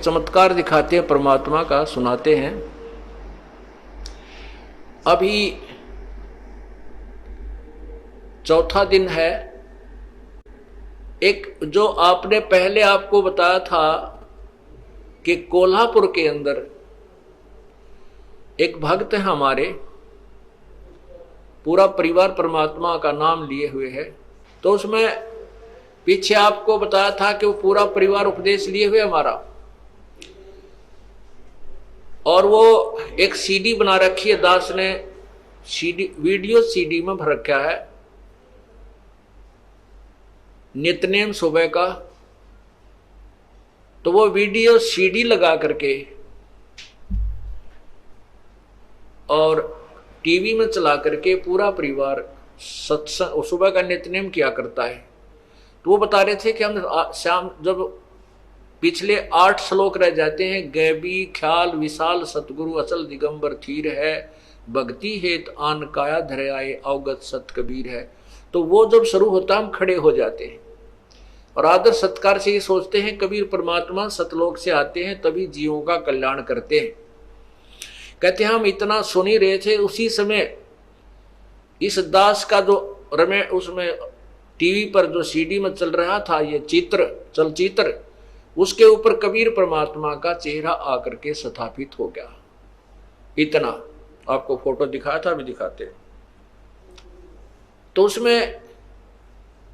चमत्कार दिखाते हैं परमात्मा का, सुनाते हैं। अभी चौथा दिन है। एक जो आपने पहले आपको बताया था कि कोल्हापुर के अंदर एक भक्त है हमारे, पूरा परिवार परमात्मा का नाम लिए हुए है। तो उसमें पीछे आपको बताया था कि वो पूरा परिवार उपदेश लिए हुए हमारा, और वो एक सीडी बना रखी है, दास ने सीडी, वीडियो सीडी में भर रखा है, नित्यनेम सुबह का। तो वो वीडियो सीडी लगा करके और टीवी में चला करके पूरा परिवार सत्संग सुबह का नित्यनेम किया करता है। तो वो बता रहे थे कि हम शाम जब पिछले 8 श्लोक रह जाते हैं, गैबी ख्याल विशाल सतगुरु अचल दिगंबर थीर है, भक्ति हेत आन काया धरे आए अवगत सत कबीर है। तो वो जब शुरू होता हम खड़े हो जाते हैं और आदर सत्कार से ये सोचते हैं कबीर परमात्मा सतलोक से आते हैं तभी जीवों का कल्याण करते हैं। कहते हैं हम इतना सुन ही रहे थे, उसी समय इस दास का जो उसमें टीवी पर जो सीडी में चल रहा था ये चलचित्र, उसके ऊपर कबीर परमात्मा का चेहरा आकर के स्थापित हो गया। इतना आपको फोटो दिखाया था, अभी दिखाते हैं। तो उसमें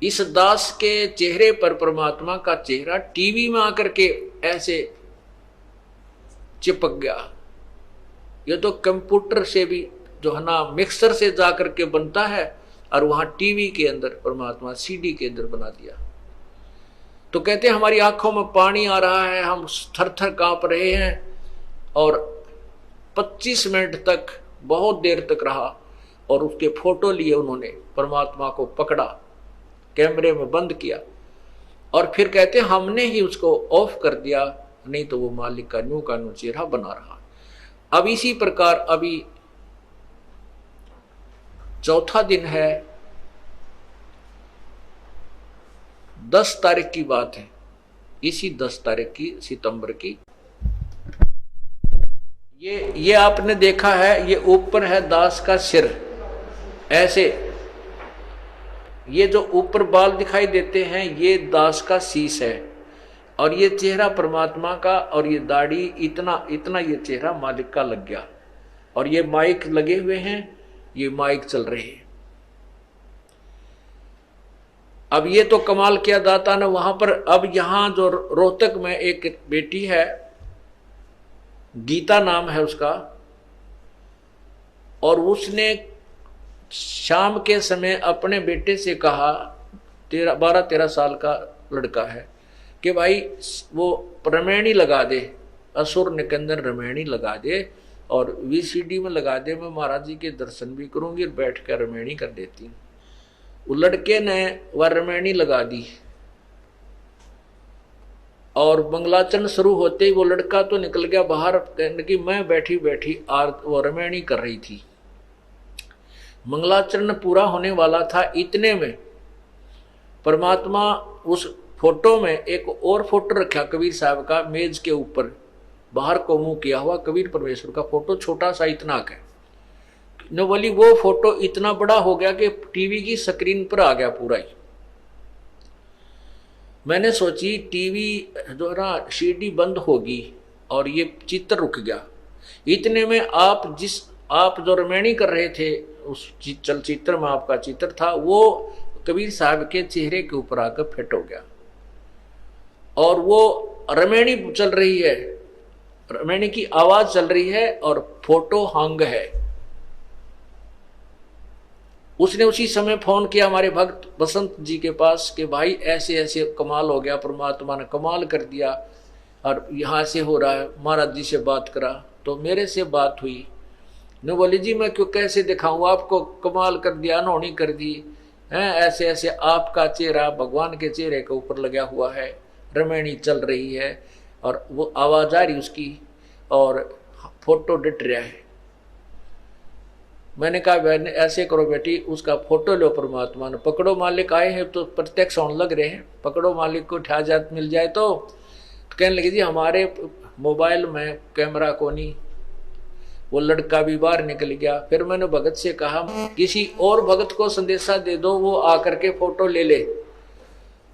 इस दास के चेहरे पर परमात्मा का चेहरा टीवी में आकर के ऐसे चिपक गया। ये तो कंप्यूटर से भी जो है ना मिक्सर से जाकर के बनता है, और वहां टीवी के अंदर परमात्मा सीडी के अंदर बना दिया। तो कहते हैं हमारी आंखों में पानी आ रहा है, हम थर थर कांप रहे हैं। और 25 मिनट तक बहुत देर तक रहा और उसके फोटो लिए उन्होंने, परमात्मा को पकड़ा, कैमरे में बंद किया और फिर कहते हैं हमने ही उसको ऑफ कर दिया, नहीं तो वो मालिक का न्यू का न्यू चेहरा बना रहा। अब इसी प्रकार अभी चौथा दिन है, 10 तारीख की बात है, इसी 10 तारीख की सितंबर की। ये आपने देखा है, ये ऊपर है दास का सिर ऐसे, ये जो ऊपर बाल दिखाई देते हैं ये दास का शीश है, और ये चेहरा परमात्मा का, और ये दाढ़ी इतना इतना ये चेहरा मालिक का लग गया। और ये माइक लगे हुए हैं, ये माइक चल रहे हैं। अब ये तो कमाल किया दाता ने वहां पर। अब यहां जो रोहतक में एक बेटी है, गीता नाम है उसका, और उसने शाम के समय अपने बेटे से कहा, 12-13 साल का लड़का है, कि भाई वो रमैनी लगा दे, असुर निकंदन रमैनी लगा दे और वीसीडी में लगा दे, मैं महाराज जी के दर्शन भी करूंगी और बैठ कर रमैनी कर देती हूँ। वो लड़के ने वह रमैनी लगा दी और मंगलाचरण शुरू होते ही वो लड़का तो निकल गया बाहर, कहने की मैं बैठी बैठी वो रमैनी कर रही थी। मंगलाचरण पूरा होने वाला था, इतने में परमात्मा उस फोटो में एक और फोटो रखा कबीर साहब का, मेज के ऊपर बाहर को मुंह किया हुआ कबीर परमेश्वर का फोटो, छोटा सा इतना का। न बोली वो फोटो इतना बड़ा हो गया कि टीवी की स्क्रीन पर आ गया पूरा ही। मैंने सोची टीवी जो है ना सीडी बंद होगी और ये चित्र रुक गया। इतने में आप जो रमैनी कर रहे थे उस चलचित्र में आपका चित्र था, वो कबीर साहब के चेहरे के ऊपर आकर फिट हो गया और वो रमैनी चल रही है, रमैनी की आवाज चल रही है और फोटो हंग है। उसने उसी समय फोन किया हमारे भक्त बसंत जी के पास कि भाई ऐसे ऐसे कमाल हो गया, परमात्मा ने कमाल कर दिया और यहाँ से हो रहा है, महाराज जी से बात करा। तो मेरे से बात हुई, न बोली जी मैं क्यों कैसे दिखाऊं आपको, कमाल कर दिया, अनहोनी कर दी है, ऐसे ऐसे आपका चेहरा भगवान के चेहरे के ऊपर लगा हुआ है, रमैनी चल रही है और वो आवाज आ रही उसकी और फोटो डट रहा है। मैंने कहा बहन ऐसे करो बेटी, उसका फोटो लो, परमात्मा ने पकड़ो, मालिक आए हैं तो प्रत्यक्ष होने लग रहे हैं, पकड़ो मालिक को, ठा जात मिल जाए तो। तो कहने लगे जी हमारे मोबाइल में कैमरा को नहीं। वो लड़का भी बाहर निकल गया। फिर मैंने भगत से कहा किसी और भगत को संदेशा दे दो, वो आकर के फोटो ले ले।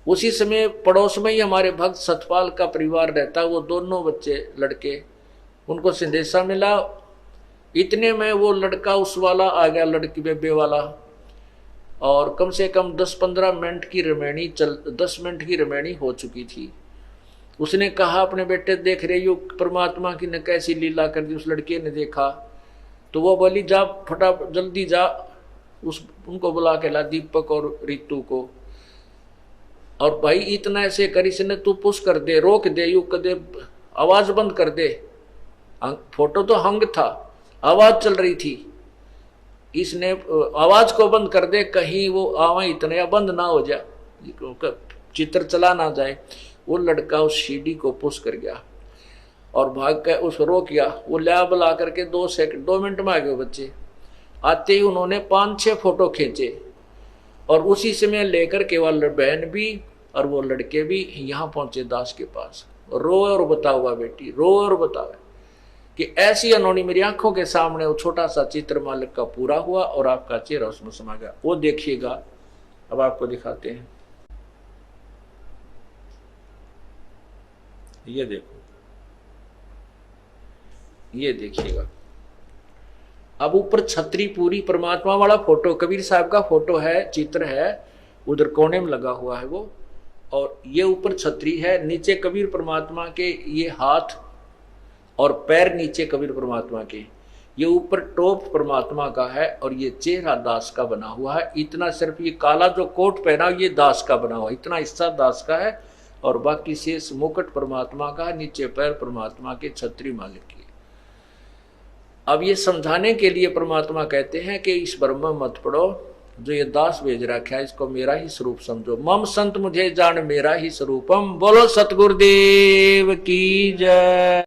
उसी समय पड़ोस में ही हमारे भक्त सतपाल का परिवार रहता, वो दोनों बच्चे लड़के, उनको संदेशा मिला। इतने में वो लड़का उस वाला आ गया, लड़की बेबे वाला, और कम से कम 10-15 मिनट की रमैनी 10 मिनट की रमैनी हो चुकी थी। उसने कहा अपने बेटे देख रहे हो परमात्मा की ने कैसी लीला कर दी। उस लड़के ने देखा तो वो बोली जा फटा जल्दी जा, उनको बुला के ला, दीपक और रितु को। और भाई इतना ऐसे करी इसने, तू पुश कर दे, रोक दे, यू कर दे, आवाज बंद कर दे। फोटो तो हंग था, आवाज चल रही थी, इसने आवाज को बंद कर दे, कहीं वो आवा इतना बंद ना हो जाए, चित्र चला ना जाए। वो लड़का उस सीढ़ी को पुश कर गया और भाग कर उस रोक गया। वो ला बुला करके 2 मिनट में आ गए बच्चे। आते ही उन्होंने 5-6 फोटो खींचे और उसी समय लेकर के वो बहन भी और वो लड़के भी यहाँ पहुंचे दास के पास। रो और बता हुआ बेटी, रो और बताओ कि ऐसी अनोनी मेरी आंखों के सामने वो छोटा सा चित्र मालिक का पूरा हुआ और आपका चेहरा उसमें समा गया। वो देखिएगा, अब आपको दिखाते हैं। ये देखो, ये देखिएगा। अब ऊपर छतरी पूरी परमात्मा वाला फोटो, कबीर साहब का फोटो है, चित्र है, उधर कोने में लगा हुआ है वो, और ये ऊपर छतरी है, नीचे कबीर परमात्मा के ये हाथ और पैर नीचे कबीर परमात्मा के, ये ऊपर टॉप परमात्मा का है और ये चेहरा दास का बना हुआ है। इतना सिर्फ ये काला जो कोट पहना ये दास का बना हुआ, इतना हिस्सा दास का है और बाकी शेष मुकुट परमात्मा का, नीचे पैर परमात्मा के, छतरी मालिक की। अब ये समझाने के लिए परमात्मा कहते हैं कि इस ब्रह्म मत पढ़ो, जो ये दास भेज रखा है इसको मेरा ही स्वरूप समझो। मम संत मुझे जान मेरा ही स्वरूपम। बोलो सतगुरुदेव की जय।